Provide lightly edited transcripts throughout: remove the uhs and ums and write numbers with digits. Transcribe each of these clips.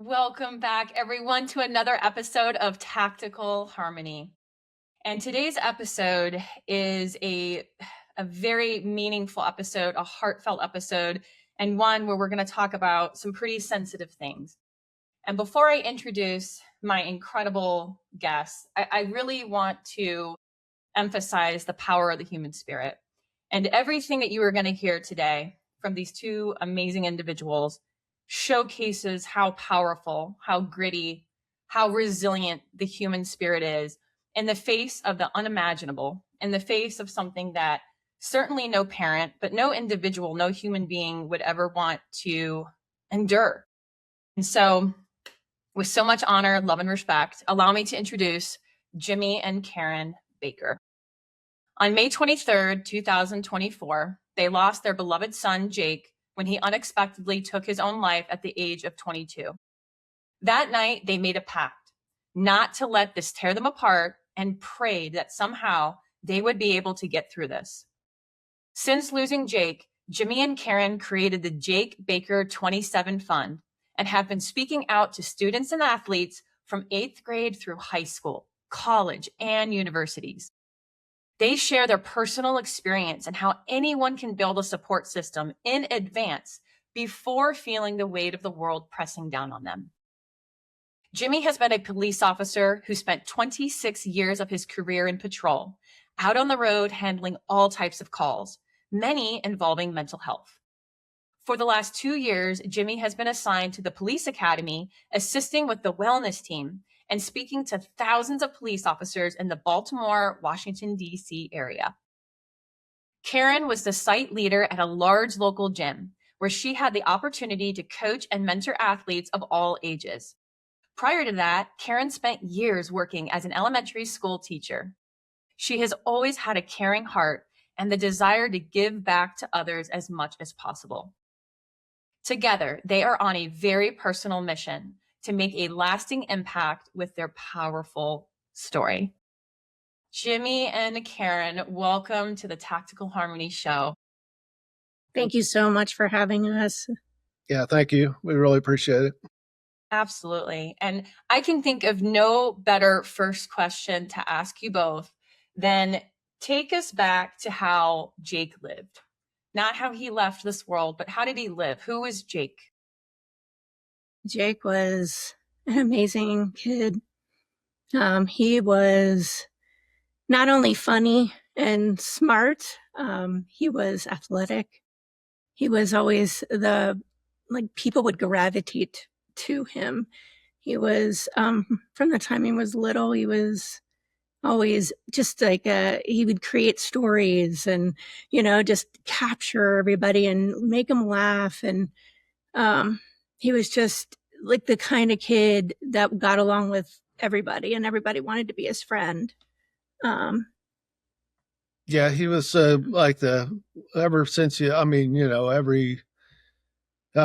Welcome back, everyone, to another episode of Tactical Harmony. And today's episode is a very meaningful episode, a heartfelt episode, and one where we're going to talk about some pretty sensitive things. And before I introduce my incredible guests, I really want to emphasize the power of the human spirit. And everything that you are going to hear today from these two amazing individuals showcases how powerful, how gritty, how resilient the human spirit is in the face of the unimaginable, in the face of something that certainly no parent, but no individual, no human being would ever want to endure. And so, with so much honor, love, and respect, allow me to introduce Jimmy and Karen Baker. On May 23rd, 2024, they lost their beloved son, Jake, when he unexpectedly took his own life at the age of 22. That night, they made a pact not to let this tear them apart and prayed that somehow they would be able to get through this. Since losing Jake, Jimmy and Karen created the Jake Baker 27 Fund and have been speaking out to students and athletes from 8th grade through high school, college, and universities. They share their personal experience and how anyone can build a support system in advance before feeling the weight of the world pressing down on them. Jimmy has been a police officer who spent 26 years of his career in patrol, out on the road handling all types of calls, many involving mental health. For the last 2 years, Jimmy has been assigned to the Police Academy, assisting with the wellness team and speaking to thousands of police officers in the Baltimore-Washington, D.C. area. Karen was the site leader at a large local gym where she had the opportunity to coach and mentor athletes of all ages. Prior to that, Karen spent years working as an elementary school teacher. She has always had a caring heart and the desire to give back to others as much as possible. Together, they are on a very personal mission to make a lasting impact with their powerful story. Jimmy and Karen, welcome to the Tactical Harmony Show. Thank you so much for having us. Yeah, thank you. We really appreciate it. Absolutely. And I can think of no better first question to ask you both than take us back to how Jake lived. Not how he left this world, but how did he live? Who was Jake? Jake was an amazing kid. He was not only funny and smart, he was athletic. He was always people would gravitate to him. He was, from the time he was little, he was always just he would create stories and, just capture everybody and make them laugh. And he was just like the kind of kid that got along with everybody and everybody wanted to be his friend. Yeah, he was ever since every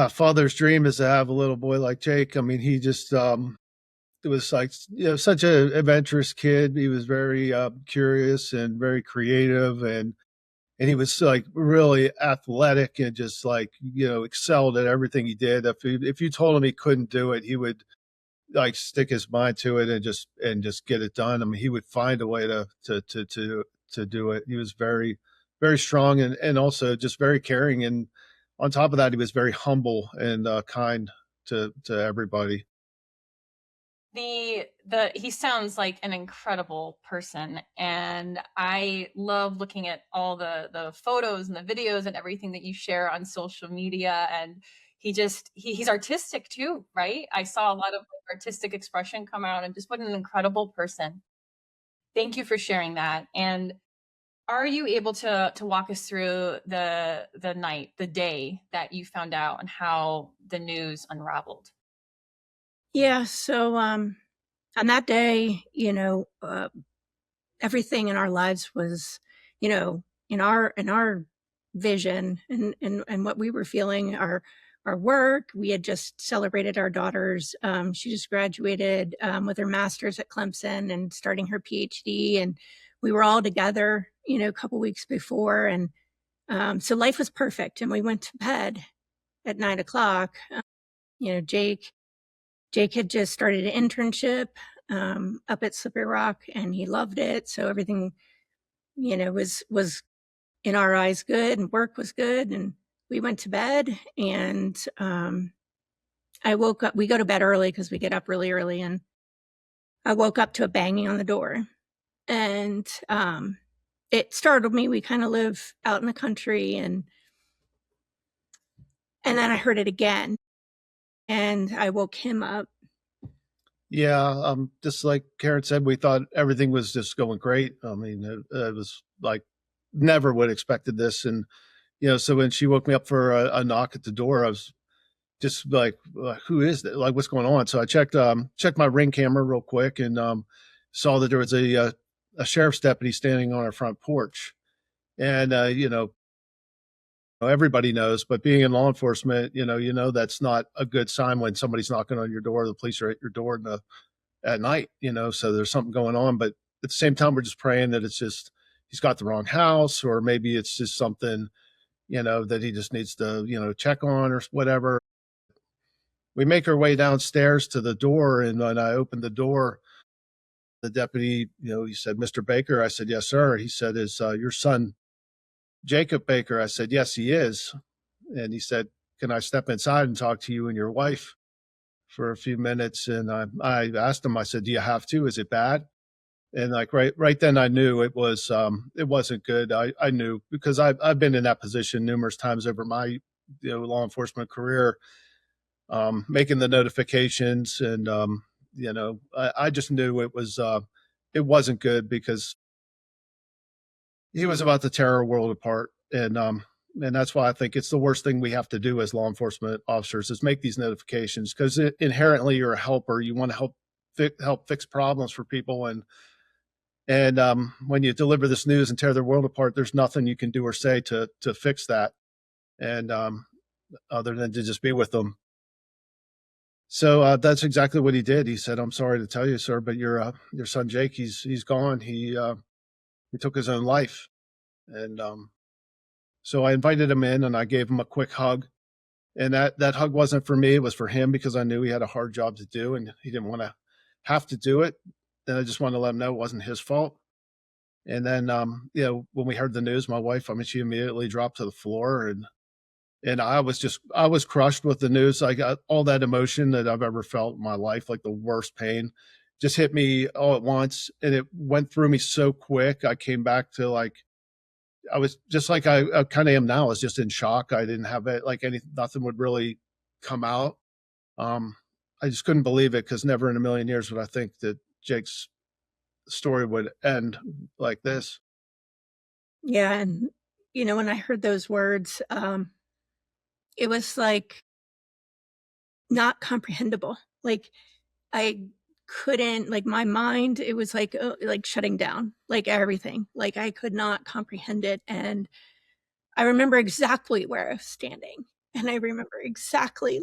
father's dream is to have a little boy like Jake. I mean, he just, it was such an adventurous kid. He was very curious and very creative, and he was really athletic and just excelled at everything he did. If you told him he couldn't do it, he would stick his mind to it and just get it done. I mean, he would find a way to do it. He was very, very strong and also just very caring. And on top of that, he was very humble and kind to everybody. He sounds like an incredible person, and I love looking at all the photos and the videos and everything that you share on social media. And he's artistic too, right? I saw a lot of artistic expression come out, and just what an incredible person. Thank you for sharing that. And are you able to walk us through the day that you found out and how the news unraveled? Yeah. So, on that day, everything in our lives was, in our vision and what we were feeling, our work. We had just celebrated our daughter's, she just graduated, with her master's at Clemson and starting her PhD. And we were all together, a couple weeks before. And, so life was perfect. And we went to bed at 9:00. Jake Jake had just started an internship up at Slippery Rock, and he loved it. So everything, was in our eyes good, and work was good, and we went to bed. And I woke up. We go to bed early because we get up really early, and I woke up to a banging on the door, and it startled me. We kind of live out in the country, and then I heard it again, and I woke him up. Yeah, just like Karen said, we thought everything was just going great. I mean, it was like never would expected this, and so when she woke me up for a knock at the door, I was just like, "Who is that? Like, what's going on?" So I checked my Ring camera real quick, and saw that there was a sheriff's deputy standing on our front porch, and everybody knows, but being in law enforcement, that's not a good sign when somebody's knocking on your door. The police are at your door at night, so there's something going on. But at the same time, we're just praying that it's just he's got the wrong house, or maybe it's just something, that he just needs to, check on or whatever. We make our way downstairs to the door, and when I opened the door, the deputy, he said, "Mr. Baker." I said, "Yes, sir." He said, "Is your son Jacob Baker?" I said, "Yes, he is." And he said, "Can I step inside and talk to you and your wife for a few minutes?" And I asked him, I said, "Do you have to? Is it bad?" And like right then I knew it wasn't good. I knew because I've been in that position numerous times over my law enforcement career, making the notifications, and I just knew it wasn't good because he was about to tear our world apart. And that's why I think it's the worst thing we have to do as law enforcement officers is make these notifications, because inherently you're a helper. You want to help fix problems for people, and when you deliver this news and tear their world apart, there's nothing you can do or say to fix that, and other than to just be with them. So that's exactly what he did. He said, "I'm sorry to tell you, sir, but your son Jake, he's gone. He took his own life." And so I invited him in, and I gave him a quick hug. And that hug wasn't for me; it was for him, because I knew he had a hard job to do, and he didn't want to have to do it. And I just wanted to let him know it wasn't his fault. And then, when we heard the news, my wife, I mean, she immediately dropped to the floor, and I was crushed with the news. I got all that emotion that I've ever felt in my life, like the worst pain, just hit me all at once, and it went through me so quick. I came back to like I was just like I kind of am now. I was just in shock. I didn't have it like nothing would really come out. Um, I just couldn't believe it, because never in a million years would I think that Jake's story would end like this. Yeah, and when I heard those words, it was like not comprehensible. Like I couldn't, like, my mind, it was like shutting down, like everything. Like I could not comprehend it. And I remember exactly where I was standing. And I remember exactly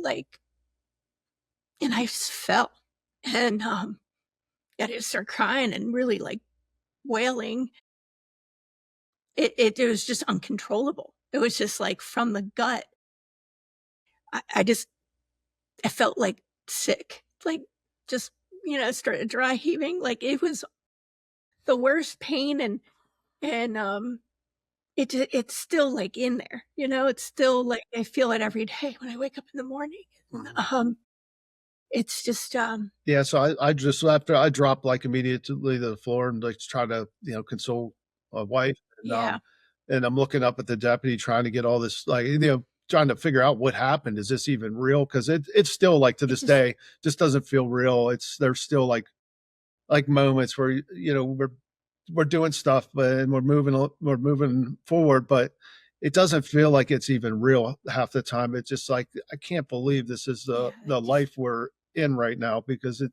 and I just fell. And I just started crying and really like wailing. It was just uncontrollable. It was just like from the gut. I just I felt like sick. Like just, started dry heaving. Like it was the worst pain. And it's still like in there. It's still like I feel it every day when I wake up in the morning. Mhm. It's just Yeah, so I just after I dropped like immediately to the floor and like try to console my wife, yeah. and I'm looking up at the deputy trying to get all this like trying to figure out what happened. Is this even real? Because it's still like to It this just day just doesn't feel real. There's still like moments where we're doing stuff, but and we're moving forward, but it doesn't feel like it's even real half the time. It's just like I can't believe this is yeah, the life we're in right now, because it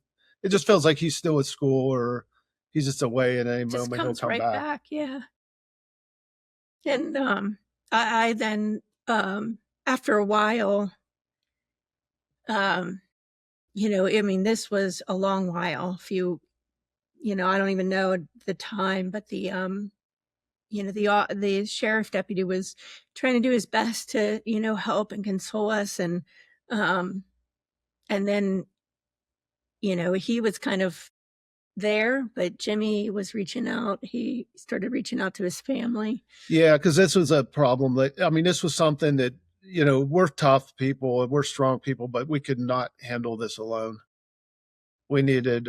just feels like he's still at school, or he's just away, and any just moment he'll comes come right back. back. Yeah. And I then after a while, um I mean, this was a long while. A few, I don't even know the time, but the sheriff deputy was trying to do his best to, help and console us. Um and then he was kind of there, but Jimmy was reaching out. He started reaching out to his family. Yeah, because this was a problem that, I mean, this was something that, we're tough people and we're strong people, but we could not handle this alone. We needed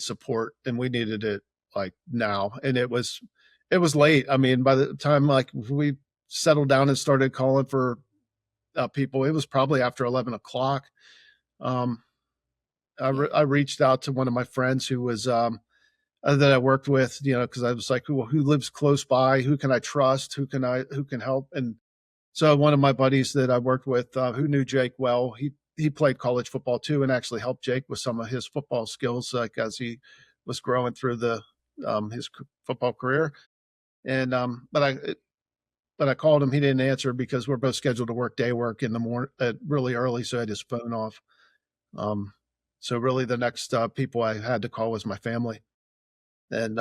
support, and we needed it like now. And it was late. I mean, by the time like we settled down and started calling for people, it was probably after 11 o'clock. Um, I reached out to one of my friends who was that I worked with, because I was like, well, who lives close by? Who can I trust? Who can help? And so one of my buddies that I worked with, who knew Jake well, he played college football too, and actually helped Jake with some of his football skills, like as he was growing through the his football career. And but I called him, he didn't answer because we're both scheduled to work day work in the morning, really early, so I had his phone off. Um, so really, the next people I had to call was my family, and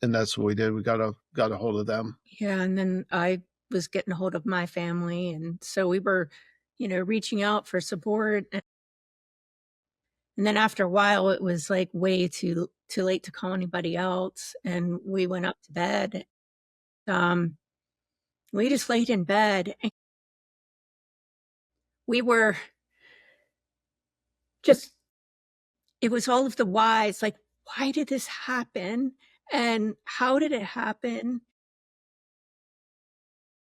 that's what we did. We got a hold of them. Yeah, and then I was getting a hold of my family, and so we were, reaching out for support. And then after a while, it was like way too late to call anybody else, and we went up to bed. Um, we just laid in bed. And we were just, it was all of the whys, like, why did this happen? And how did it happen?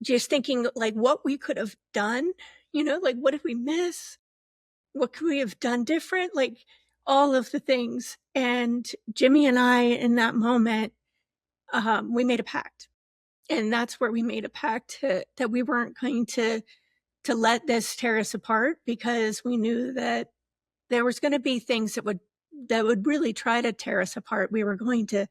Just thinking like what we could have done, like what did we miss? What could we have done different? Like all of the things. And Jimmy and I, in that moment, we made a pact. And that's where we made a pact that we weren't going to let this tear us apart, because we knew that there was going to be things that would really try to tear us apart. We were going to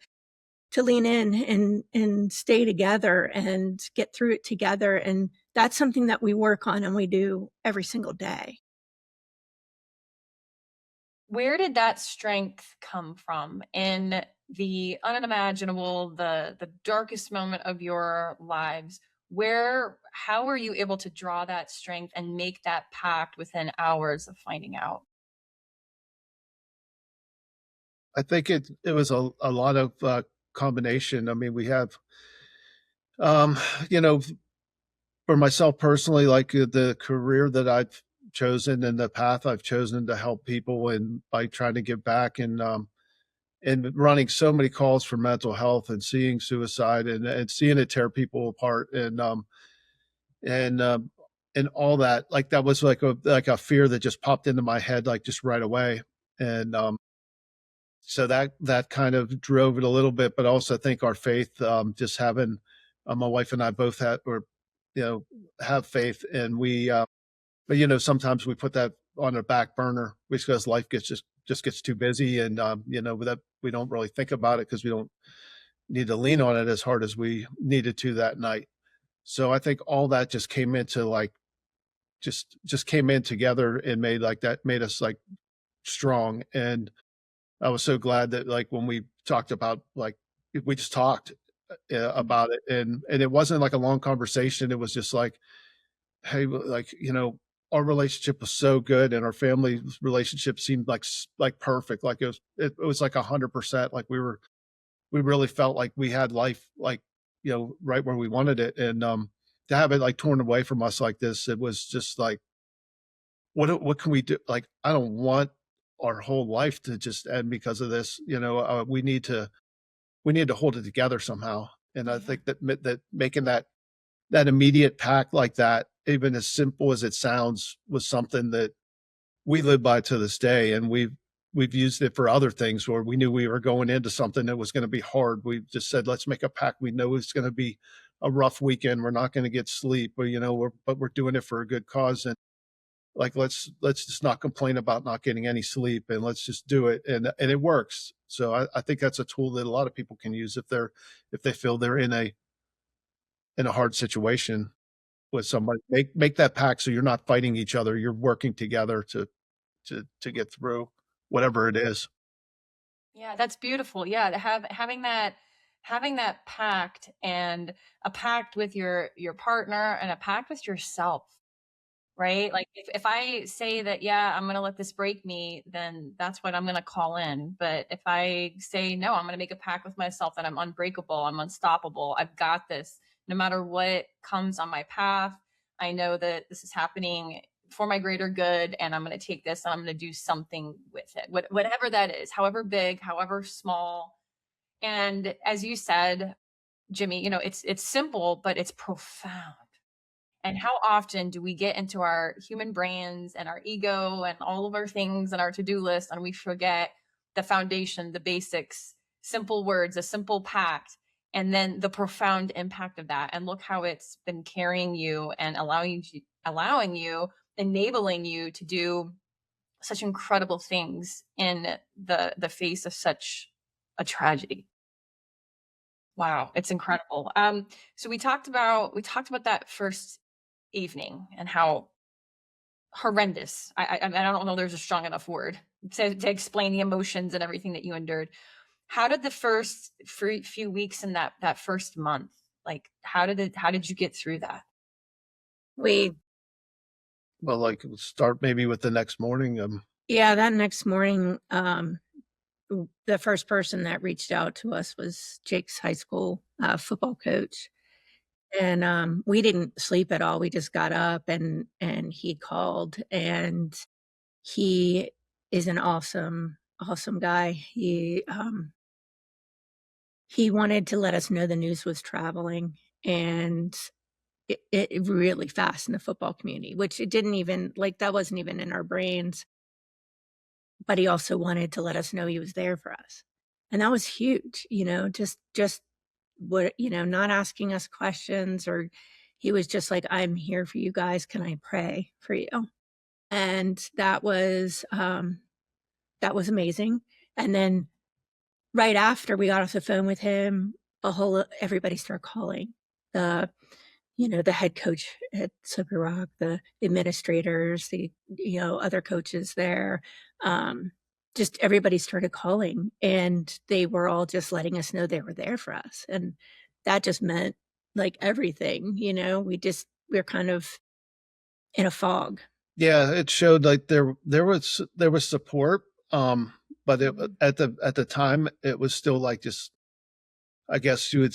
lean in and stay together and get through it together. And that's something that we work on and we do every single day. Where did that strength come from in the unimaginable, the darkest moment of your lives? How were you able to draw that strength and make that pact within hours of finding out? I think it was a lot of combination. I mean, we have, um, you know, for myself personally, like the career that I've chosen and the path I've chosen to help people and by trying to give back and running so many calls for mental health and seeing suicide and seeing it tear people apart and and all that, like that was like a fear that just popped into my head like just right away. And so that kind of drove it a little bit, but also I think our faith, just having my wife and I both had or have faith, and but sometimes we put that on a back burner because life just gets too busy, and that we don't really think about it because we don't need to lean on it as hard as we needed to that night. So I think all that just came into like just came in together and made us like strong. And I was so glad that like when we talked about like we just talked about it, and it wasn't like a long conversation. It was just like, hey, like our relationship was so good, and our family relationship seemed like perfect. Like it was like 100%. Like we really felt like we had life like right where we wanted it, and to have it like torn away from us like this, it was just like what can we do? Like I don't want our whole life to just end because of this. We need to hold it together somehow. And I Yeah. think that making that immediate pact like that, even as simple as it sounds, was something that we live by to this day. And we've used it for other things where we knew we were going into something that was going to be hard. We just said, let's make a pact. We know it's going to be a rough weekend. We're not going to get sleep, but we're doing it for a good cause. And like let's just not complain about not getting any sleep, and let's just do it. And it works. So I think that's a tool that a lot of people can use if they feel they're in a hard situation with somebody. Make that pact so you're not fighting each other. You're working together to get through whatever it is. Yeah, that's beautiful. Yeah, having that pact, and a pact with your partner and a pact with yourself. right? Like if I say that, yeah, I'm going to let this break me, then that's what I'm going to call in. But if I say, no, I'm going to make a pact with myself that I'm unbreakable, I'm unstoppable, I've got this, no matter what comes on my path, I know that this is happening for my greater good, and I'm going to take this and I'm going to do something with it, whatever that is, however big, however small. And as you said, Jimmy, it's simple, but it's profound. And how often do we get into our human brains and our ego and all of our things and our to-do list, and we forget the foundation, the basics, simple words, a simple pact, and then the profound impact of that. And look how it's been carrying you and allowing you, enabling you to do such incredible things in the face of such a tragedy. Wow, it's incredible. So we talked about that first evening and how horrendous. I don't know. There's a strong enough word to explain the emotions and everything that you endured. How did the first few weeks in that first month, like how did you get through that? We, Well, like start maybe with the next morning. yeah, that next morning, the first person that reached out to us was Jake's high school football coach. And we didn't sleep at all. We just got up and he called, and he is an awesome guy. He wanted to let us know the news was traveling, and it really fast in the football community, which it didn't even, like, that wasn't even in our brains. But he also wanted to let us know he was there for us. And that was huge, just what, not asking us questions, or he was just like, I'm here for you guys. Can I pray for you? And that was amazing. And then right after we got off the phone with him, everybody started calling. The the head coach at Slippery Rock, the administrators, the other coaches there, just everybody started calling, and they were all just letting us know they were there for us, and that just meant like everything. We're kind of in a fog. Yeah, it showed like there was support, but at the time it was still like just, I guess you would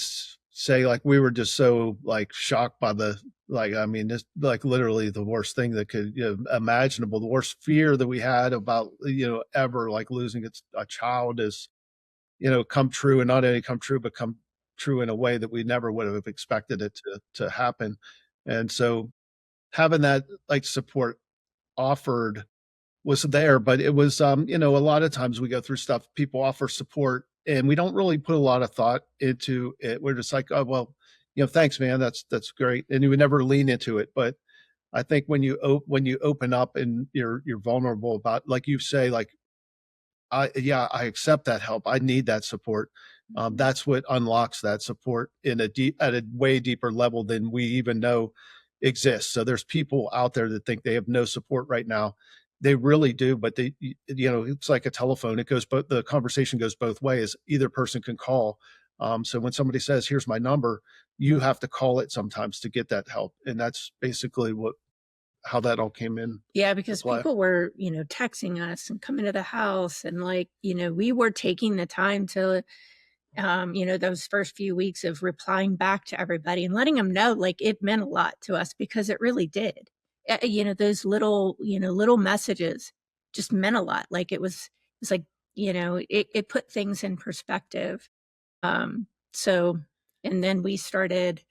say, like we were just so like shocked by the, like, I mean, this like literally the worst thing that could, imaginable, the worst fear that we had about, ever like losing a child is, come true, and not only come true, but come true in a way that we never would have expected it to happen. And so having that like support offered was there, but it was, a lot of times we go through stuff, people offer support and we don't really put a lot of thought into it. We're just like, oh, well, thanks, man. That's great. And you would never lean into it. But I think when you open up and you're vulnerable about, like you say, like, I accept that help. I need that support. That's what unlocks that support at a way deeper level than we even know exists. So there's people out there that think they have no support right now. They really do, but it's like a telephone. The conversation goes both ways. Either person can call. So when somebody says, "Here's my number," you have to call it sometimes to get that help, and that's basically how that all came in Yeah, to because play. people were, texting us and coming to the house, and like, we were taking the time to, those first few weeks of replying back to everybody and letting them know, like, it meant a lot to us because it really did. Those little messages just meant a lot. Like it's like, it put things in perspective. So, and then we started,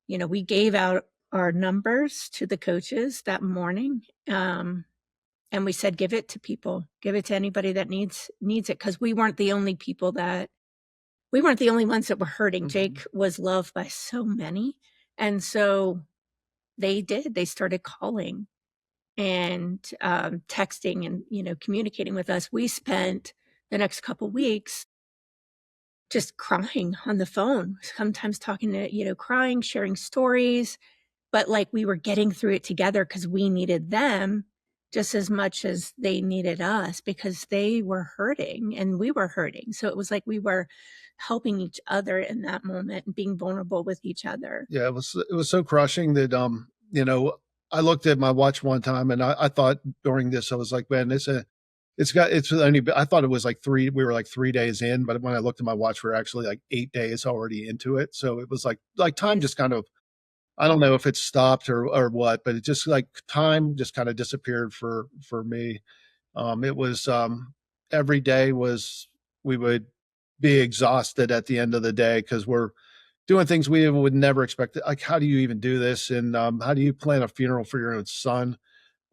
we gave out our numbers to the coaches that morning. And we said, give it to people, give it to anybody that needs it. Cause we weren't the only ones that were hurting. Jake was loved by so many. And so they started calling and texting and, communicating with us. We spent the next couple weeks just crying on the phone, sometimes talking to, crying, sharing stories, but like we were getting through it together because we needed them just as much as they needed us because they were hurting and we were hurting. So it was like we were helping each other in that moment and being vulnerable with each other. Yeah, it was so crushing that, I looked at my watch one time and I thought during this, I was like, man, it's only, I thought it was like we were like 3 days in, but when I looked at my watch, we are actually like 8 days already into it. So it was like time just kind of, I don't know if it stopped or what, but it just like time just kind of disappeared for me. It was every day was we would be exhausted at the end of the day because we're doing things we would never expect. Like, how do you even do this? And how do you plan a funeral for your own son?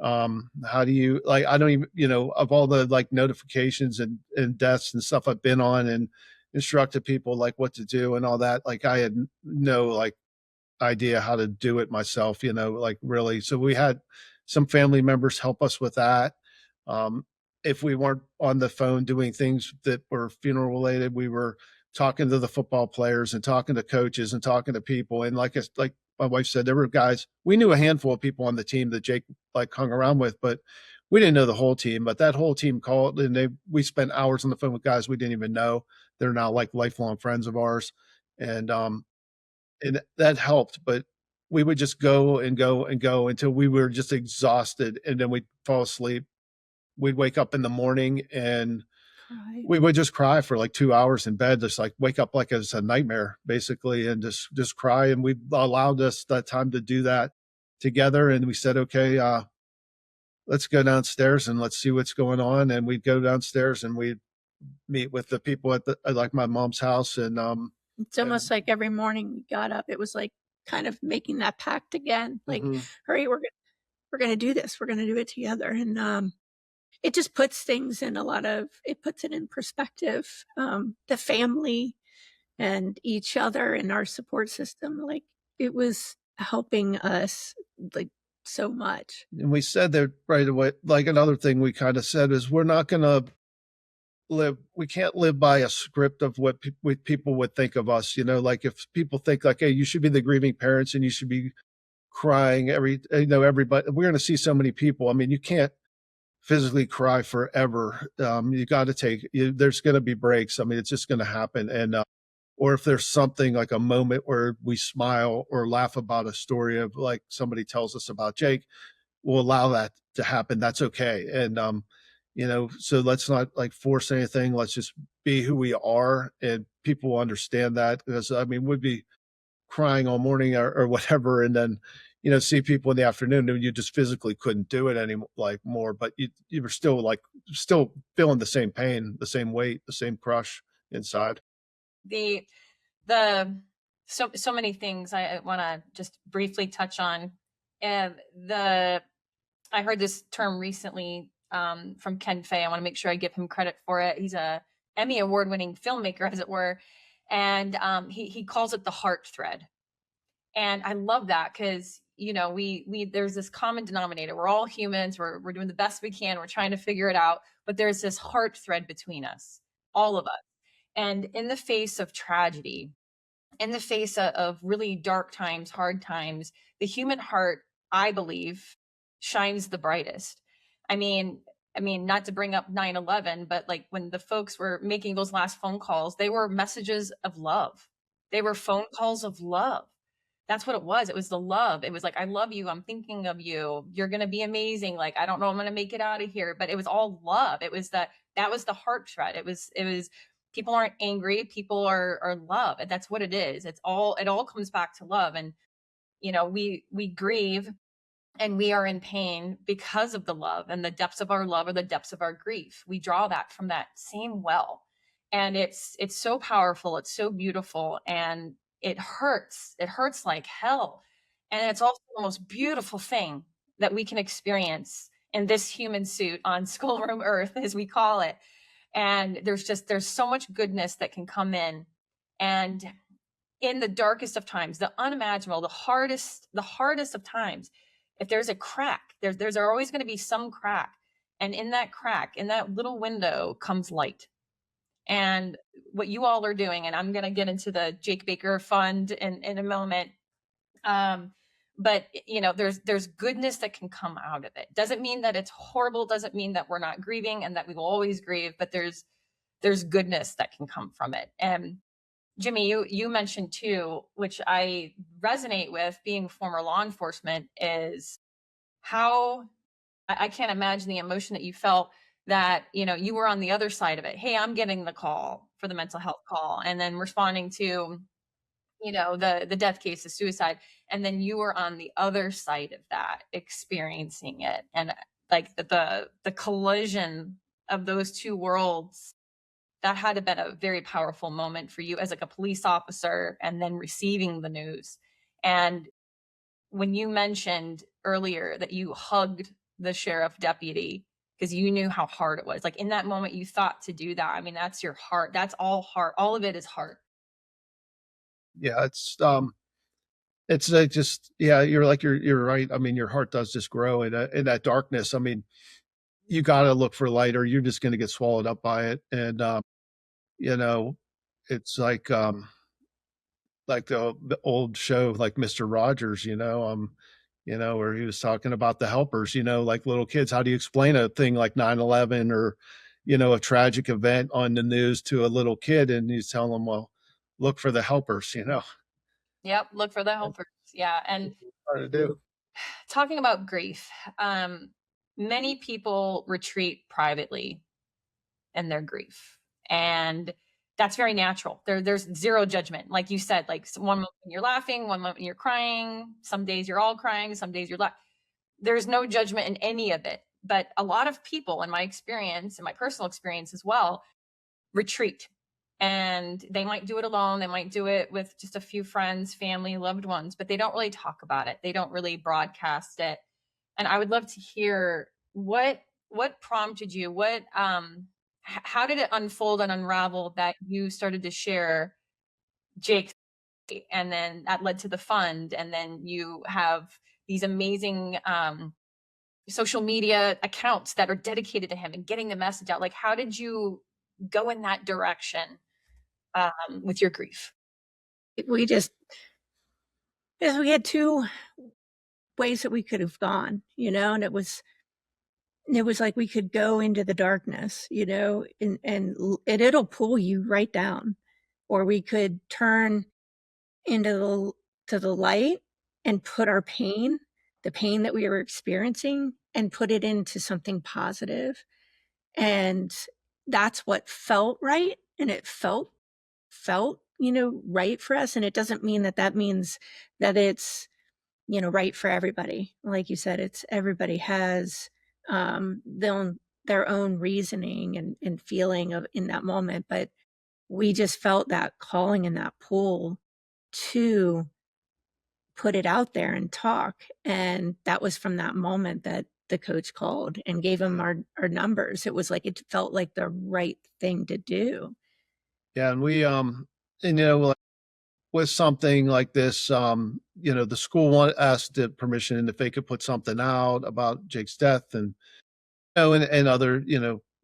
How do you like? I don't even, of all the like notifications and deaths and stuff I've been on and instructed people like what to do and all that. Like, I had no like idea how to do it myself, like really. So we had some family members help us with that. Um, if we weren't on the phone doing things that were funeral related, we were talking to the football players and talking to coaches and talking to people. And like my wife said, there were guys, we knew a handful of people on the team that Jake like hung around with, but we didn't know the whole team. But that whole team called and we spent hours on the phone with guys we didn't even know. They're now like lifelong friends of ours. And that helped, but we would just go and go and go until we were just exhausted, and then we'd fall asleep. We'd wake up in the morning and Cry. we would just cry for like 2 hours in bed, just like wake up like it's a nightmare basically, and just cry. And we allowed us that time to do that together. And we said, okay, let's go downstairs and let's see what's going on. And we'd go downstairs and we'd meet with the people at like my mom's house. It's almost like every morning we got up, it was like kind of making that pact again. Like, Mhm. hurry, we're gonna do this. We're gonna do it together. And it just puts things in it puts it in perspective. The family and each other and our support system, like it was helping us like so much. And we said that right away. Like another thing we kind of said is we're not going to we can't live by a script of what people would think of us. Like if people think like, hey, you should be the grieving parents and you should be crying everybody, we're going to see so many people. I mean, you can't physically cry forever. You got to there's going to be breaks. I mean, it's just going to happen. Or if there's something like a moment where we smile or laugh about a story of like somebody tells us about Jake, we'll allow that to happen. That's okay. So let's not like force anything. Let's just be who we are, and people will understand that. Because I mean, we'd be crying all morning or whatever, and then see people in the afternoon, and you just physically couldn't do it anymore, like more. But you were still feeling the same pain, the same weight, the same crush inside. The the so many things I want to just briefly touch on. And I heard this term recently from Ken Fay. I want to make sure I give him credit for it. He's a Emmy award-winning filmmaker, as it were, and he calls it the heart thread. And I love that because we there's this common denominator. We're all humans. We're doing the best we can. We're trying to figure it out, but there's this heart thread between us, all of us. And in the face of tragedy, in the face of really dark times, hard times, the human heart, I believe, shines the brightest. I mean, not to bring up 9/11, but like when the folks were making those last phone calls, they were messages of love. They were phone calls of love. That's what it was. It was the love. It was like, I love you. I'm thinking of you. You're going to be amazing. Like, I don't know, I'm going to make it out of here. But it was all love. It was that was the heart thread. It was people aren't angry. People are love. And that's what it is. It all comes back to love. And, we grieve and we are in pain because of the love, and the depths of our love or the depths of our grief. We draw that from that same well. And it's so powerful, it's so beautiful, and it hurts like hell. And it's also the most beautiful thing that we can experience in this human suit on schoolroom earth, as we call it. And there's so much goodness that can come in. And in the darkest of times, the unimaginable, the hardest of times, if there's a crack, there's always going to be some crack. And in that crack, in that little window, comes light. And what you all are doing, and I'm going to get into the Jake Baker Fund in a moment. But there's goodness that can come out of it. Doesn't mean that it's horrible. Doesn't mean that we're not grieving and that we will always grieve. But there's goodness that can come from it. And Jimmy, you mentioned too, which I resonate with, being former law enforcement, is how I can't imagine the emotion that you felt that, you were on the other side of it. Hey, I'm getting the call for the mental health call and then responding to, the death case, the suicide. And then you were on the other side of that, experiencing it. And like the collision of those two worlds, that had to have been a very powerful moment for you as like a police officer and then receiving the news. And when you mentioned earlier that you hugged the sheriff deputy because you knew how hard it was, like in that moment you thought to do that. I mean, that's your heart. That's all heart. All of it is heart. Yeah, it's just yeah, you're right. I mean, your heart does just grow in that darkness. I mean, you got to look for light, or you're just going to get swallowed up by it. And you know, it's like the old show, like Mister Rogers. Where he was talking about the helpers. Like little kids. How do you explain a thing like 9/11 or a tragic event on the news to a little kid? And he's telling them, well, look for the helpers. Yep, look for the helpers. Yeah, and Hard to do. talking about grief, many people retreat privately in their grief, and that's very natural. There's zero judgment, like you said. Like one moment you're laughing, one moment you're crying. Some days you're all crying, some days you're laughing. There's no judgment in any of it. But a lot of people, in my experience, in my personal experience as well, retreat. And they might do it alone. They might do it with just a few friends, family, loved ones, but they don't really talk about it. They don't really broadcast it. And I would love to hear what prompted you, how did it unfold and unravel that you started to share Jake, and then that led to the fund, and then you have these amazing social media accounts that are dedicated to him and getting the message out. Like, how did you go in that direction with your grief? We just, because we had two ways that we could have gone, and it was like we could go into the darkness, and it'll pull you right down, or we could turn into the light and put our pain, the pain that we were experiencing, and put it into something positive. And that's what felt right, and it felt right for us. And it doesn't mean that means that it's right for everybody. Like you said, it's everybody has their own reasoning and feeling of in that moment. But we just felt that calling and that pull to put it out there and talk. And that was from that moment that the coach called and gave him our numbers. It was like, it felt like the right thing to do. Yeah, and we and like, with something like this, the school asked the permission if they could put something out about Jake's death, and and other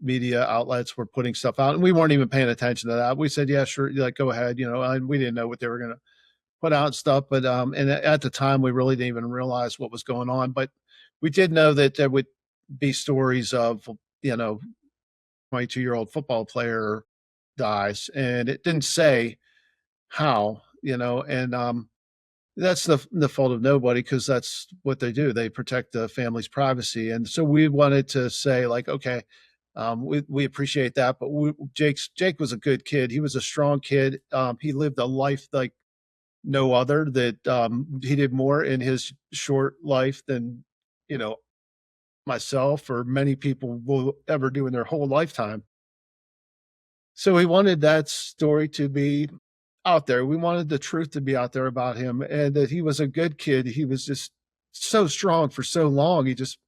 media outlets were putting stuff out, and we weren't even paying attention to that. We said, yeah, sure, like go ahead, and we didn't know what they were going to put out and stuff, but and at the time we really didn't even realize what was going on, but we did know that there would be stories of 22-year-old football player dies, and it didn't say how, and that's the fault of nobody, because that's what they do. They protect the family's privacy, and so we wanted to say like, okay, we appreciate that, but Jake was a good kid. He was a strong kid. He lived a life like no other. That he did more in his short life than you know myself or many people will ever do in their whole lifetime. So we wanted that story to be out there. We wanted the truth to be out there about him, and that he was a good kid. He was just so strong for so long. He just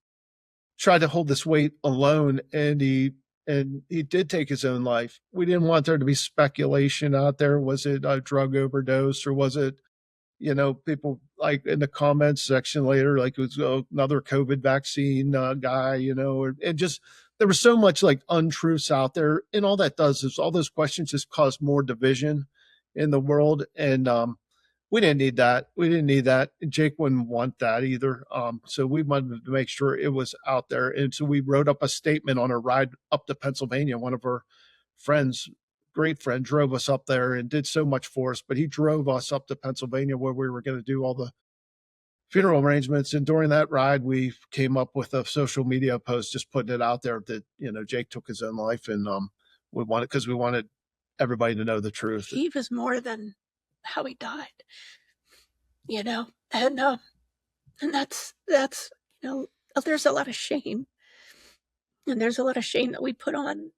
tried to hold this weight alone, and he did take his own life. We didn't want there to be speculation out there. Was it a drug overdose, or was it people like in the comments section later, like it was another COVID vaccine guy, and just there was so much like untruths out there. And all that does is all those questions just cause more division in the world. And we didn't need that. We didn't need that. Jake wouldn't want that either. So we wanted to make sure it was out there. And so we wrote up a statement on our ride up to Pennsylvania. One of our friends, great friend, drove us up there and did so much for us, but he drove us up to Pennsylvania where we were going to do all the funeral arrangements. And during that ride, we came up with a social media post, just putting it out there that, Jake took his own life, and because we wanted everybody to know the truth. He was more than how he died, and that's, there's a lot of shame, and there's a lot of shame that we put on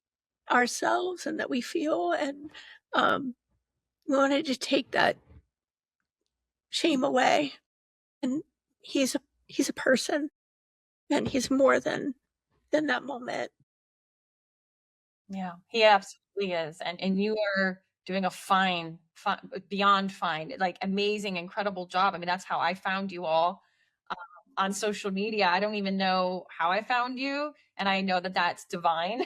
ourselves and that we feel, and we wanted to take that shame away. And he's a person, and he's more than that moment. Yeah, he absolutely is. And you are doing a fine, beyond fine, like amazing, incredible job. I mean, that's how I found you all on social media. I don't even know how I found you, and I know that that's divine.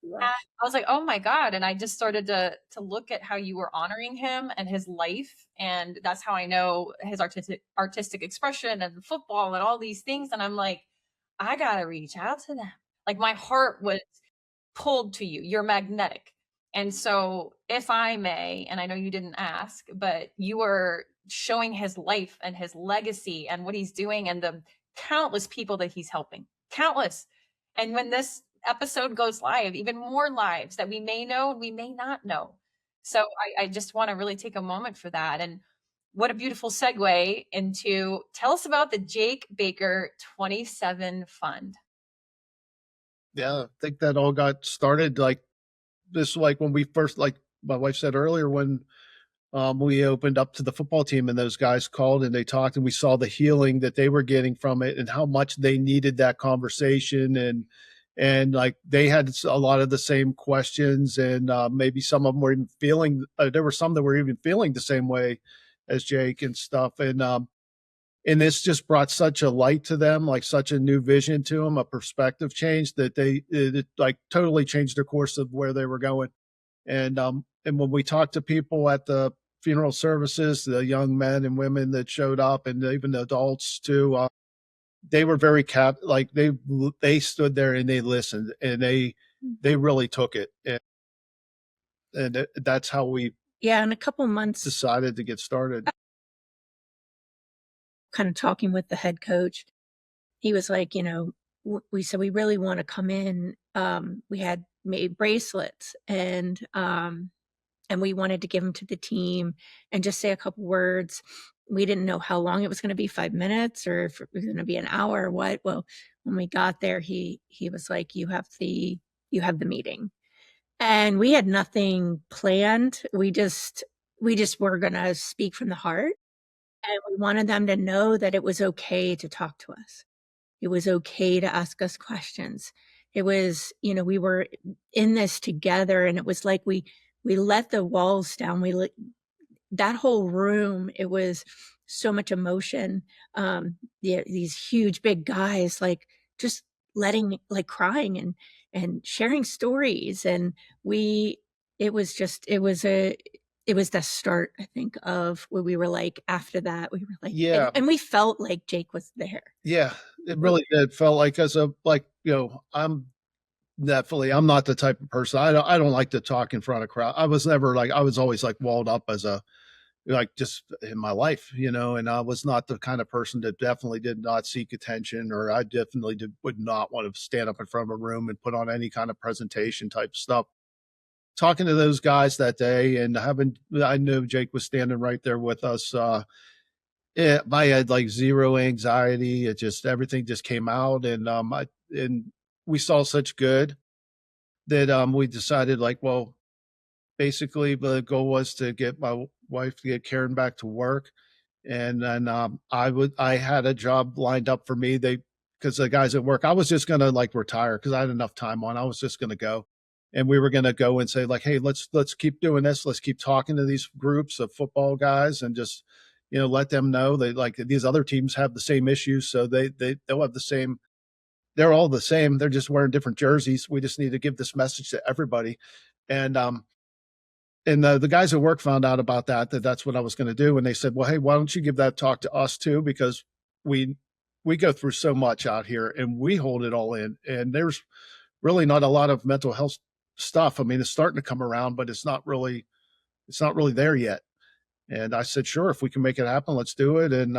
And Yes. I was like, oh my God. And I just started to look at how you were honoring him and his life. And that's how I know his artistic expression and football and all these things. And I'm like, I gotta reach out to them. Like my heart was pulled to you. You're magnetic. And so, if I may, and I know you didn't ask, but you are showing his life and his legacy and what he's doing and the countless people that he's helping. Countless. And when this episode goes live, even more lives that we may know and we may not know. So I just want to really take a moment for that. And what a beautiful segue into, tell us about the Jake Baker 27 Fund. Yeah, I think that all got started like this, like when we first, like my wife said earlier, when we opened up to the football team and those guys called and they talked, and we saw the healing that they were getting from it and how much they needed that conversation. And like they had a lot of the same questions, and maybe some of them were even feeling, there were some that were even feeling the same way as Jake and stuff. And this just brought such a light to them, like such a new vision to them, a perspective change that it like totally changed the course of where they were going. And when we talked to people at the funeral services, the young men and women that showed up, and even the adults too, they were very like they stood there and they listened, and they really took it. And that's how we In a couple months decided to get started. Kind of talking with the head coach, he was like, we said we really want to come in. We had made bracelets, and we wanted to give them to the team and just say a couple words. We didn't know how long it was going to be, 5 minutes, or if it was going to be an hour or what. Well, when we got there, he was like, you have the meeting. And we had nothing planned. We just were going to speak from the heart. And we wanted them to know that it was okay to talk to us. It was okay to ask us questions. It was, we were in this together, and it was like we let the walls down. That whole room, it was so much emotion. These huge, big guys, like just crying and sharing stories. And it was the start, I think, of where we were like, after that, we were like, Yeah. and we felt like Jake was there. Yeah, it really did. Felt like I'm not the type of person. I don't like to talk in front of crowd. I was always like walled up as just in my life, and I was not the kind of person that definitely did not seek attention, or I definitely would not want to stand up in front of a room and put on any kind of presentation type stuff. Talking to those guys that day, and I knew Jake was standing right there with us. I had like zero anxiety. Everything just came out, and we saw such good that we decided, like, well, basically the goal was to get my wife to get Karen back to work, and then I had a job lined up for me. Because the guys at work, I was just gonna like retire because I had enough time on. I was just gonna go, and we were gonna go and say like, hey, let's keep doing this. Let's keep talking to these groups of football guys and just let them know that like these other teams have the same issues, so they'll have the same. They're all the same. They're just wearing different jerseys. We just need to give this message to everybody, and the guys at work found out about that's what I was going to do, and they said, well, hey, why don't you give that talk to us too, because we go through so much out here and we hold it all in, and there's really not a lot of mental health stuff. I mean, it's starting to come around, but it's not really there yet. And I said, sure, if we can make it happen, let's do it. And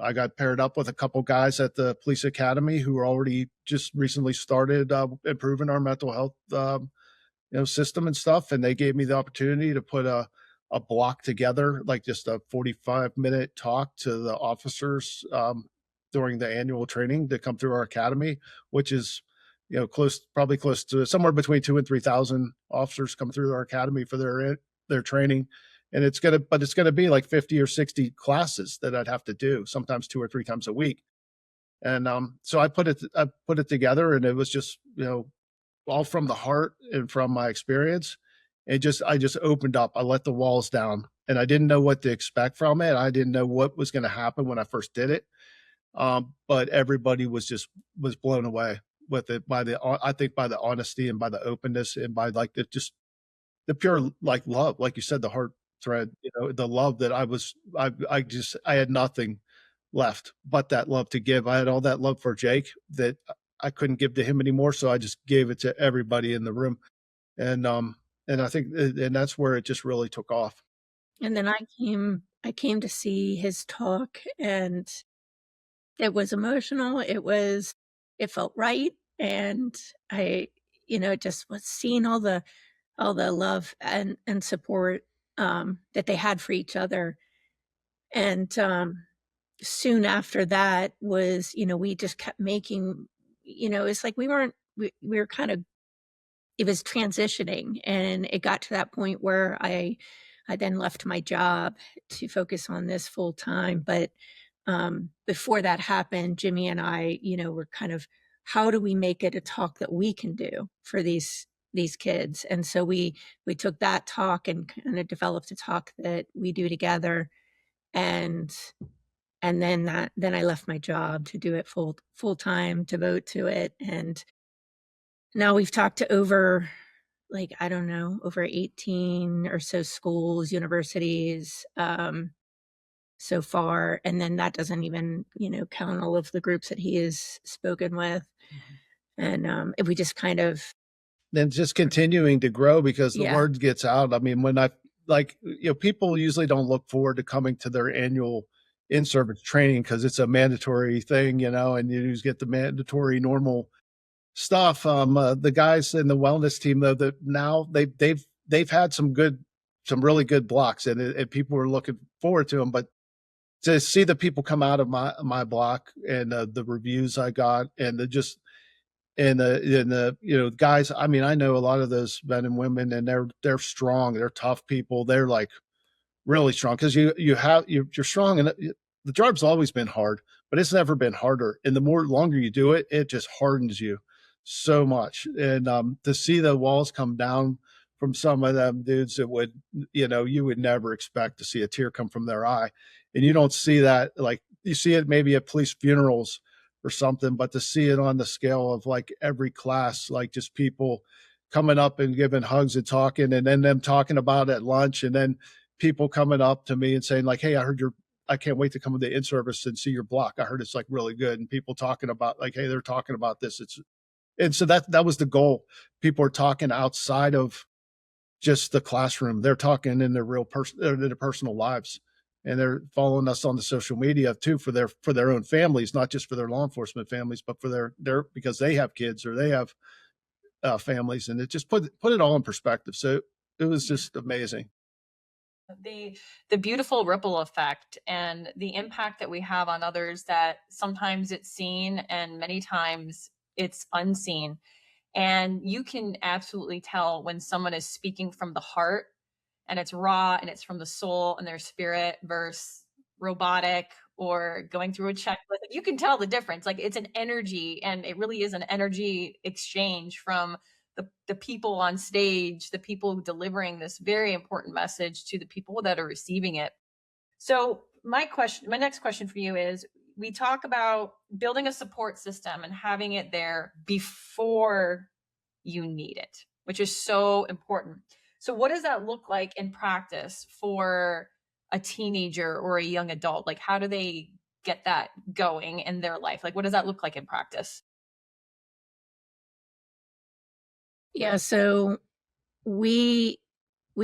I got paired up with a couple guys at the police academy who were already just recently started improving our mental health system and stuff, and they gave me the opportunity to put a block together, like just a 45-minute talk to the officers during the annual training to come through our academy, which is probably close to somewhere between 2 and 3,000 officers come through our academy for their training. And it's gonna be like 50 or 60 classes that I'd have to do, sometimes 2 or 3 times a week. And so I put it together, and it was just all from the heart and from my experience. I just opened up. I let the walls down, and I didn't know what to expect from it. I didn't know what was going to happen when I first did it. But everybody was blown away with it I think by the honesty and by the openness and by like the pure like love, like you said, the heart thread, the love that I had nothing left but that love to give. I had all that love for Jake that I couldn't give to him anymore, so I just gave it to everybody in the room. And I think and that's where it just really took off. And then I came to see his talk, and it was emotional. It felt right. And I, just was seeing all the love and support that they had for each other. And soon after that was, we just kept making, it's like we were kind of, it was transitioning, and it got to that point where I then left my job to focus on this full time. But before that happened, Jimmy and I, were kind of, how do we make it a talk that we can do for these kids? And so we took that talk and kind of developed a talk that we do together. And then I left my job to do it full time, devote to it. And now we've talked to over, like, I don't know, over 18 or so schools, universities, so far. And then that doesn't even, count all of the groups that he has spoken with. And we just kind of, Then just continuing to grow because the yeah, word gets out. I mean, when I like, people usually don't look forward to coming to their annual in-service training because it's a mandatory thing, and you just get the mandatory normal stuff. The guys in the wellness team, though, that now they've had some really good blocks, and people are looking forward to them. But to see the people come out of my block and the reviews I got, and the guys. I mean, I know a lot of those men and women, and they're strong, they're tough people. They're like really strong because you're strong, and the job's always been hard, but it's never been harder. And the longer you do it, it just hardens you so much. And to see the walls come down from some of them dudes that you would never expect to see a tear come from their eye, and you don't see that. Like, you see it maybe at police funerals or something, but to see it on the scale of like every class, like just people coming up and giving hugs and talking, and then them talking about it at lunch, and then people coming up to me and saying like, "Hey, I can't wait to come to the in-service and see your block. I heard it's like really good." And people talking about like, "Hey, they're talking about this." And so that was the goal. People are talking outside of just the classroom. They're talking in their their personal lives, and they're following us on the social media too for their own families, not just for their law enforcement families, but for their because they have kids or they have families, and it just put it all in perspective. So it was just amazing. The beautiful ripple effect and the impact that we have on others, that sometimes it's seen and many times it's unseen. And you can absolutely tell when someone is speaking from the heart and it's raw and it's from the soul and their spirit versus robotic or going through a checklist. You can tell the difference. Like, it's an energy, and it really is an energy exchange from the people on stage, the people delivering this very important message to the people that are receiving it. So my next question for you is, we talk about building a support system and having it there before you need it, which is so important. So what does that look like in practice for a teenager or a young adult? Like, how do they get that going in their life? Like, what does that look like in practice? yeah. So we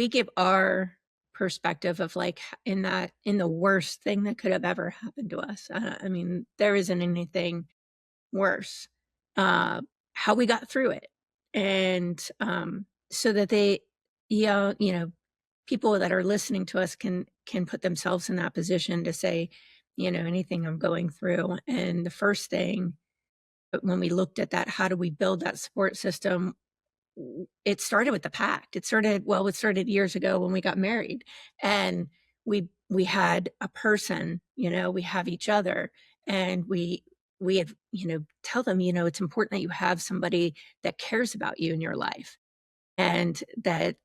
give our perspective of like in the worst thing that could have ever happened to us. I mean, there isn't anything worse. Uh, how we got through it, and so that they, yeah, people that are listening to us can put themselves in that position to say, anything I'm going through. And the first thing when we looked at that, how do we build that support system? It started with the pact. It started years ago when we got married, and we had a person, we have each other, and we have, tell them, it's important that you have somebody that cares about you in your life, and that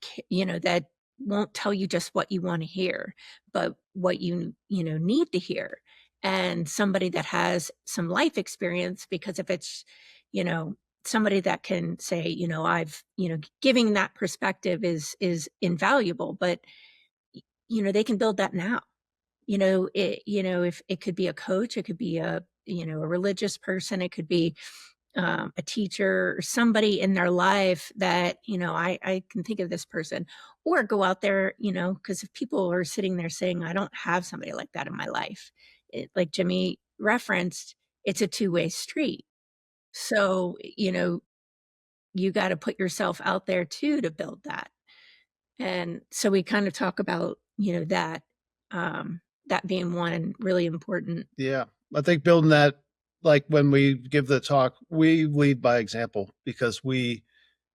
won't tell you just what you want to hear, but what you need to hear, and somebody that has some life experience. Because if it's, you know somebody that can say, I've, giving that perspective is invaluable, but they can build that now. If it could be a coach, it could be a religious person, it could be a teacher or somebody in their life that, I can think of this person, or go out there, because if people are sitting there saying, I don't have somebody like that in my life, like Jimmy referenced, it's a two-way street. So, you got to put yourself out there too to build that. And so we kind of talk about, that being one really important. Yeah. I think building that, like when we give the talk, we lead by example because we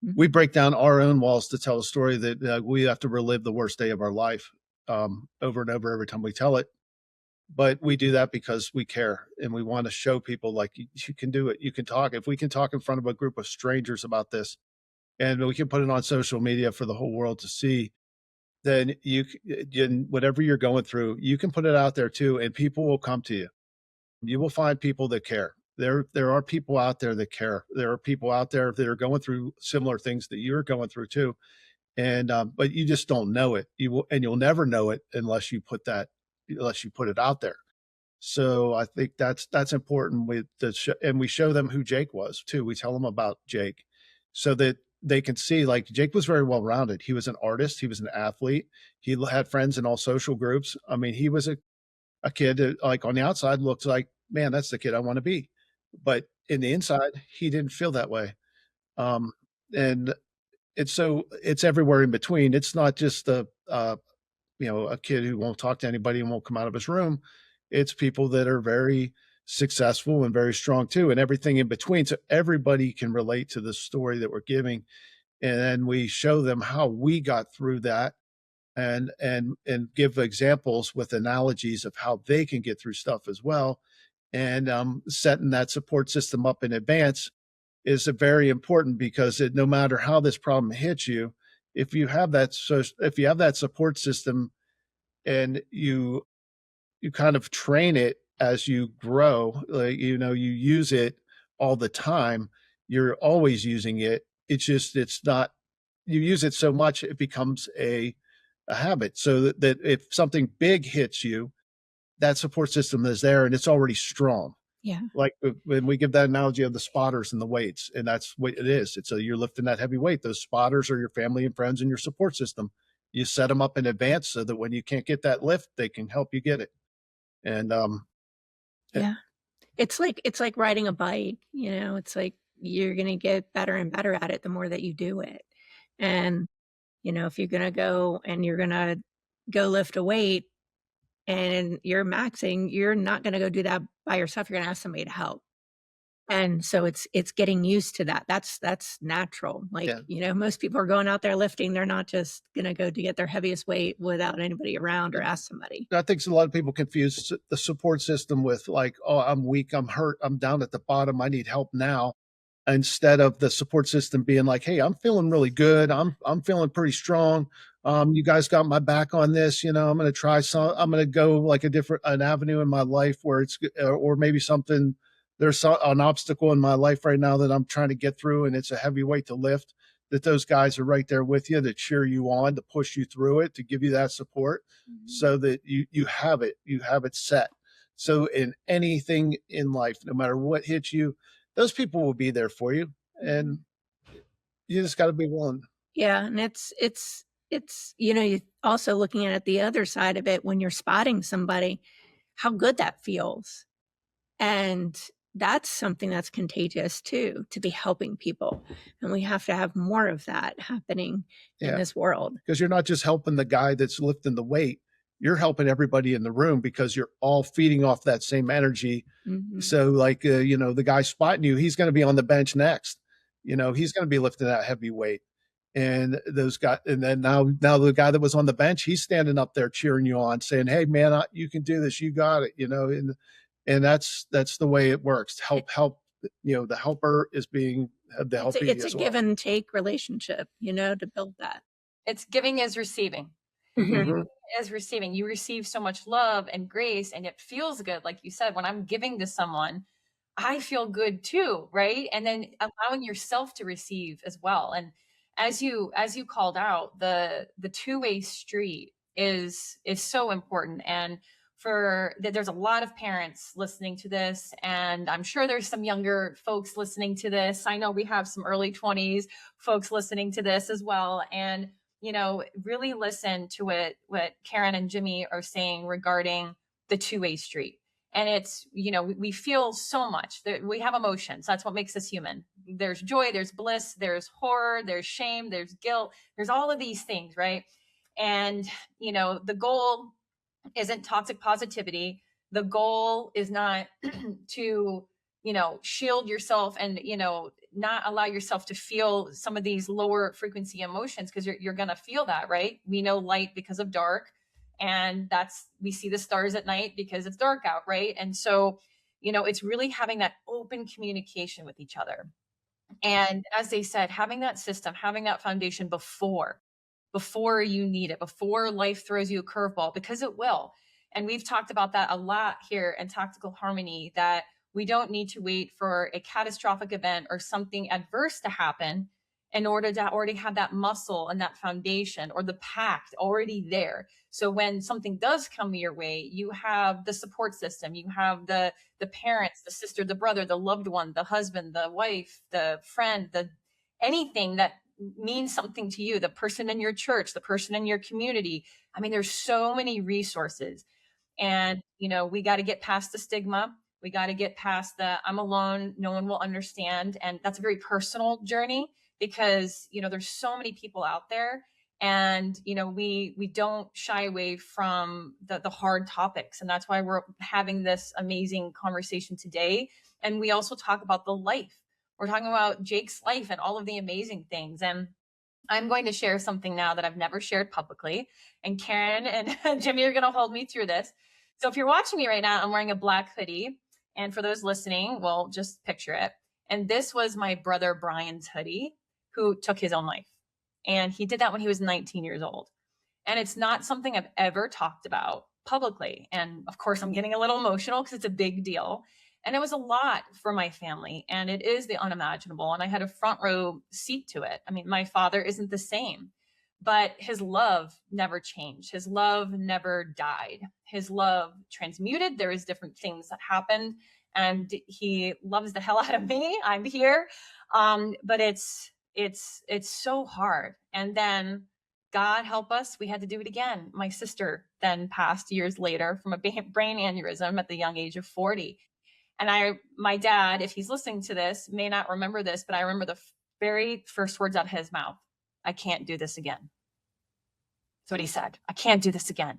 break down our own walls to tell a story that we have to relive the worst day of our life over and over every time we tell it. But we do that because we care and we want to show people like you can do it. You can talk. If we can talk in front of a group of strangers about this and we can put it on social media for the whole world to see, then whatever you're going through, you can put it out there too, and people will come to you. You will find people that care. There are people out there that care. There are people out there that are going through similar things that you're going through too, and but you just don't know it. You'll never know it unless you put it out there. So I think that's important and we show them who Jake was too. We tell them about Jake so that they can see like Jake was very well rounded. He was an artist, he was an athlete, he had friends in all social groups. I mean, he was a kid that, like on the outside looks like, man, that's the kid I want to be. But in the inside, he didn't feel that way. Um, and it's everywhere in between. It's not just a kid who won't talk to anybody and won't come out of his room. It's people that are very successful and very strong too, and everything in between. So everybody can relate to the story that we're giving. And then we show them how we got through that and give examples with analogies of how they can get through stuff as well. And setting that support system up in advance is very important because no matter how this problem hits you, if you have that support system and you kind of train it as you grow, like you use it all the time, you're always using it. It's not you use it so much it becomes a habit. So that if something big hits you, that support system is there and it's already strong. Yeah. Like when we give that analogy of the spotters and the weights, and that's what it is. It's you're lifting that heavy weight. Those spotters are your family and friends and your support system. You set them up in advance so that when you can't get that lift, they can help you get it. And Yeah. It's like riding a bike, it's like you're going to get better and better at it the more that you do it. And, if you're going to go and you're going to go lift a weight and you're maxing, you're not going to go do that by yourself. You're going to ask somebody to help. And so it's getting used to that. That's natural. Like, yeah, most people are going out there lifting. They're not just going to go to get their heaviest weight without anybody around or ask somebody. I think a lot of people confuse the support system with like, oh, I'm weak, I'm hurt, I'm down at the bottom, I need help now, instead of the support system being like, hey, I'm feeling really good, I'm feeling pretty strong. You guys got my back on this. I'm going to try I'm going to go like an avenue in my life where it's, or maybe something, an obstacle in my life right now that I'm trying to get through and it's a heavy weight to lift, that those guys are right there with you to cheer you on, to push you through it, to give you that support so that you have it set. So in anything in life, no matter what hits you, those people will be there for you. And you just got to be willing. Yeah. And it's it's, you also looking at the other side of it when you're spotting somebody, how good that feels. And that's something that's contagious too, to be helping people. And we have to have more of that happening in this world. Because you're not just helping the guy that's lifting the weight, you're helping everybody in the room because you're all feeding off that same energy. Mhm. So, like, the guy spotting you, he's going to be on the bench next. He's going to be lifting that heavy weight. And those guys, and then now the guy that was on the bench, he's standing up there cheering you on, saying, "Hey, man, you can do this. You got it." And that's the way it works. Help. The helper is being the helpee It's a as well. give and take relationship, to build that. It's giving is receiving. Mhm. As receiving, you receive so much love and grace, and it feels good. Like you said, when I'm giving to someone, I feel good too, right? And then allowing yourself to receive as well. And as you called out, the two-way street is so important. And there's a lot of parents listening to this, and I'm sure there's some younger folks listening to this. I know we have some early 20s folks listening to this as well. And really listen to what Karen and Jimmy are saying regarding the two-way street. And it's, we feel so much. We have emotions. That's what makes us human. There's joy, there's bliss, there's horror, there's shame, there's guilt, there's all of these things, right? And, the goal isn't toxic positivity. The goal is not to, shield yourself and, not allow yourself to feel some of these lower frequency emotions, because you're going to feel that, right? We know light because of dark. And we see the stars at night because it's dark out, right? And so, it's really having that open communication with each other. And as they said, having that system, having that foundation before you need it, before life throws you a curveball, because it will. And we've talked about that a lot here in Tactical Harmony, that we don't need to wait for a catastrophic event or something adverse to happen in order to already have that muscle and that foundation or the pact already there. So when something does come your way, you have the support system, you have the parents, the sister, the brother, the loved one, the husband, the wife, the friend, anything that means something to you, the person in your church, the person in your community. I mean, there's so many resources. And, we got to get past the stigma. We got to get past the I'm alone, no one will understand. And that's a very personal journey because, there's so many people out there. And, we don't shy away from the hard topics. And that's why we're having this amazing conversation today. And we also talk about the life. We're talking about Jake's life and all of the amazing things. And I'm going to share something now that I've never shared publicly. And Karen and Jimmy are going to hold me through this. So if you're watching me right now, I'm wearing a black hoodie. And for those listening, well, just picture it. And this was my brother Brian's hoodie, who took his own life. And he did that when he was 19 years old. And it's not something I've ever talked about publicly. And of course, I'm getting a little emotional because it's a big deal. And it was a lot for my family. And it is the unimaginable. And I had a front row seat to it. I mean, my father isn't the same, but his love never changed. His love never died. His love transmuted. There is different things that happened. And he loves the hell out of me. I'm here. But it's so hard. And then God help us, we had to do it again. My sister then passed years later from a brain aneurysm at the young age of 40. And my dad, if he's listening to this, may not remember this, but I remember the very first words out of his mouth. I can't do this again. That's what he said. I can't do this again.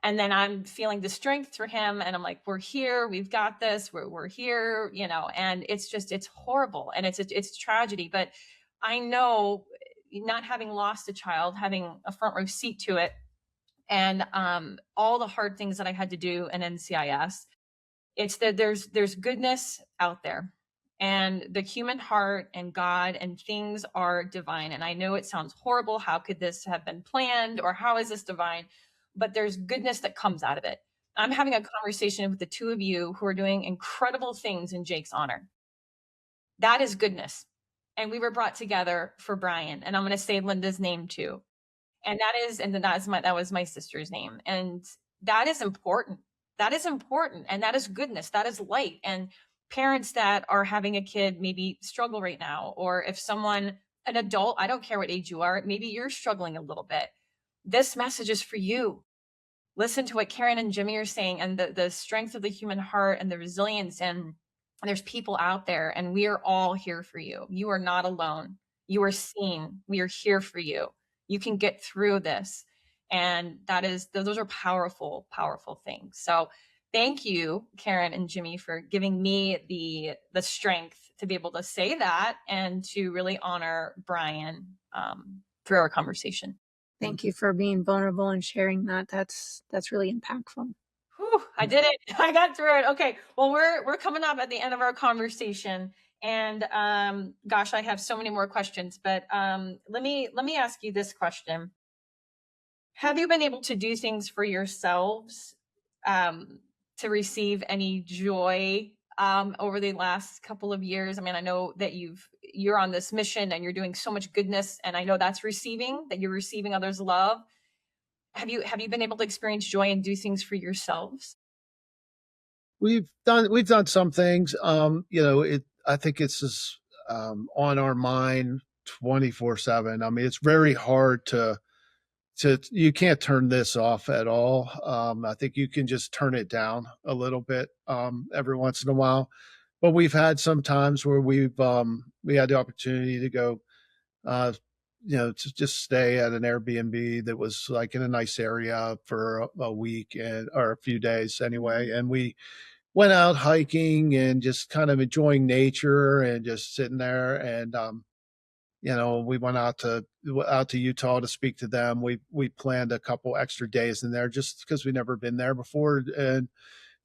And then I'm feeling the strength for him. And I'm like, we're here. We've got this. We're here, and it's horrible. And it's tragedy. But I know, not having lost a child, having a front row seat to it, and all the hard things that I had to do in NCIS, it's that there's goodness out there, and the human heart and God and things are divine. And I know it sounds horrible. How could this have been planned, or how is this divine? But there's goodness that comes out of it. I'm having a conversation with the two of you who are doing incredible things in Jake's honor. That is goodness. And we were brought together for Brian, and I'm going to say Linda's name too. And that was my sister's name. And that is important. That is important. And that is goodness. That is light. And parents that are having a kid maybe struggle right now, or if someone an adult, I don't care what age you are, maybe you're struggling a little bit. This message is for you. Listen to what Karen and Jimmy are saying, and the strength of the human heart and the resilience. And there's people out there, and we are all here for you. You are not alone. You are seen. We are here for you. You can get through this. And those are powerful, powerful things. So thank you, Karen and Jimmy, for giving me the strength to be able to say that and to really honor Brian through our conversation. Thank you for being vulnerable and sharing that. That's really impactful. Whew, I did it. I got through it. Okay. Well, we're coming up at the end of our conversation, and gosh, I have so many more questions. But let me ask you this question: have you been able to do things for yourselves to receive any joy over the last couple of years? I mean, I know that you're on this mission and you're doing so much goodness, and I know that you're receiving others' love. Have you been able to experience joy and do things for yourselves? We've done some things. I think it's just on our mind 24/7. I mean, it's very hard to you can't turn this off at all. I think you can just turn it down a little bit every once in a while. But we've had some times where we had the opportunity to go, uh, to just stay at an Airbnb that was like in a nice area for a week or a few days anyway, and we went out hiking and just kind of enjoying nature and just sitting there. And we went out to Utah to speak to them. We planned a couple extra days in there just because we'd never been there before, and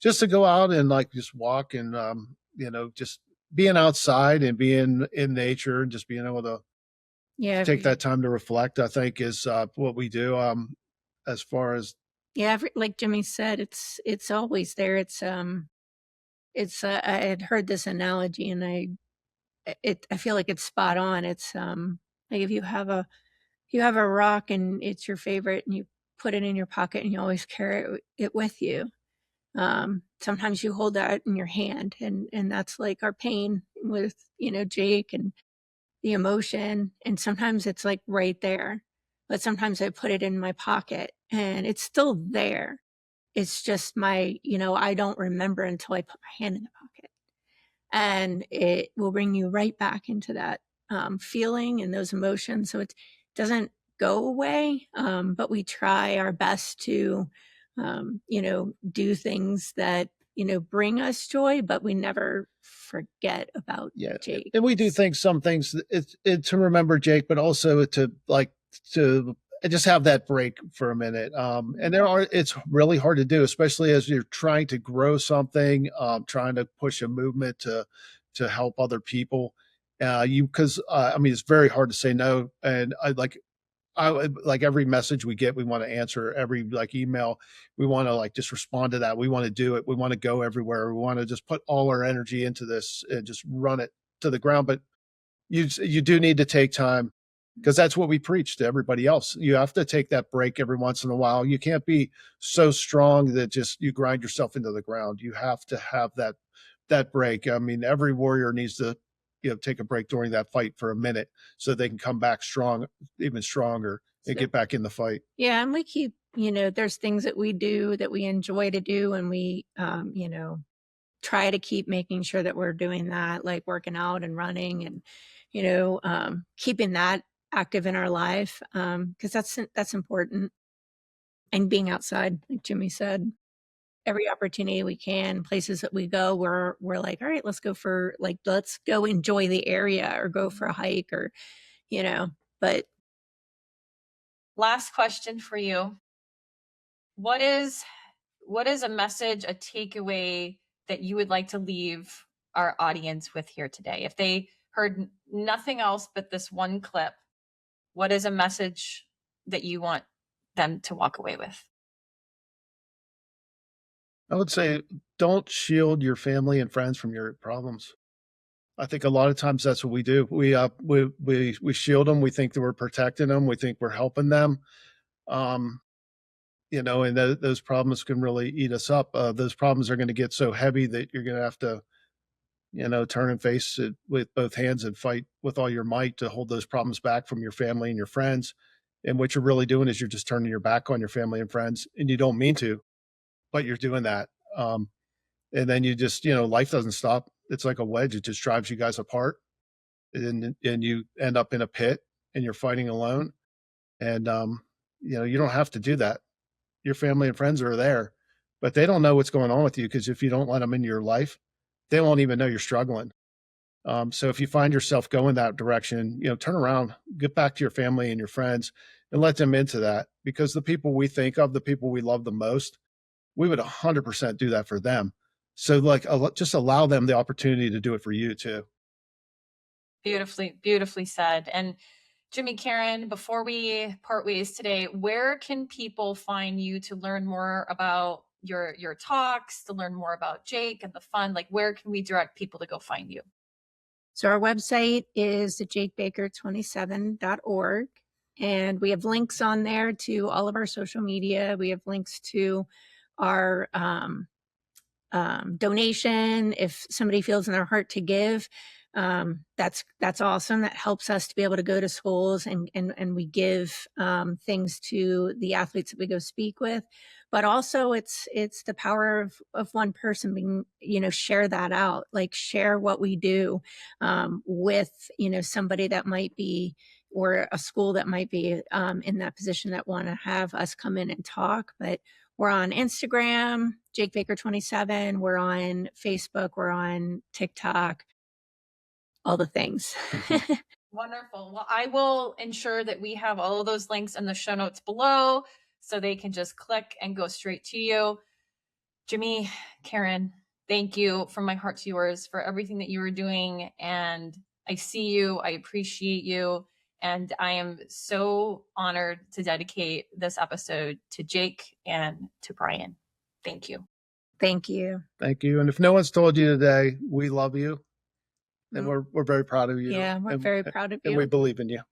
just to go out and like just walk and just being outside and being in nature and just being able to Yeah, take that time to reflect, I think is what we do. As far as like Jimmy said, it's always there. I had heard this analogy, and I feel like it's spot on. It's like if you have a rock and it's your favorite, and you put it in your pocket and you always carry it with you. Sometimes you hold that in your hand, and that's like our pain with Jake and the emotion, and sometimes it's like right there, but sometimes I put it in my pocket and it's still there. It's just I don't remember until I put my hand in the pocket, and it will bring you right back into that feeling and those emotions. So it doesn't go away, but we try our best to, do things that, bring us joy, but we never forget about yeah, Jake. and we do some things to remember Jake, but also to just have that break for a minute. And it's really hard to do, especially as you're trying to grow something, trying to push a movement to help other people. Because I mean, it's very hard to say no. And like every message we get, we want to answer every like email. We want to like just respond to that. We want to do it. We want to go everywhere. We want to just put all our energy into this and just run it to the ground. But you do need to take time, because that's what we preach to everybody else. You have to take that break every once in a while. You can't be so strong that just you grind yourself into the ground. You have to have that break. I mean, every warrior needs to take a break during that fight for a minute so they can come back strong, even stronger, and get back in the fight. Yeah, and we keep, there's things that we do that we enjoy to do, and we, try to keep making sure that we're doing that, like working out and running, and keeping that active in our life, because that's important. And being outside, like Jimmy said, every opportunity we can, places that we go, we're like, all right, let's go enjoy the area or go for a hike, or but Last question for you. What is a message, a takeaway that you would like to leave our audience with here today? If they heard nothing else but this one clip, what is a message that you want them to walk away with? I would say don't shield your family and friends from your problems. I think a lot of times that's what we do. We shield them. We think that we're protecting them. We think we're helping them. Um, and those problems can really eat us up. Those problems are going to get so heavy that you're going to have to turn and face it with both hands and fight with all your might to hold those problems back from your family and your friends. And what you're really doing is you're just turning your back on your family and friends, and you don't mean to, but you're doing that. And then you just, life doesn't stop. It's like a wedge. It just drives you guys apart, and you end up in a pit and you're fighting alone. And, you don't have to do that. Your family and friends are there, but they don't know what's going on with you, because if you don't let them into your life, they won't even know you're struggling. So if you find yourself going that direction, turn around, get back to your family and your friends and let them into that, because the people we think of, the people we love the most, we would 100% do that for them. So just allow them the opportunity to do it for you too. Beautifully, beautifully said. And Jimmy, Karen, before we part ways today, where can people find you to learn more about your talks, to learn more about Jake and the fun? Like, where can we direct people to go find you? So our website is jakebaker27.org, and we have links on there to all of our social media. We have links to our donation. If somebody feels in their heart to give, that's awesome. That helps us to be able to go to schools and we give things to the athletes that we go speak with. But also it's the power of one person being, share that out, like share what we do with, somebody that might be, or a school that might be in that position that want to have us come in and talk. But we're on Instagram, Jake Baker 27. We're on Facebook. We're on TikTok, all the things. Wonderful. Well, I will ensure that we have all of those links in the show notes below, so they can just click and go straight to you. Jimmy, Karen, thank you from my heart to yours for everything that you are doing. And I see you, I appreciate you. And I am so honored to dedicate this episode to Jake and to Brian. Thank you. Thank you. Thank you. And if no one's told you today, we love you, and we're very proud of you. Yeah, we're very proud of you. And we believe in you.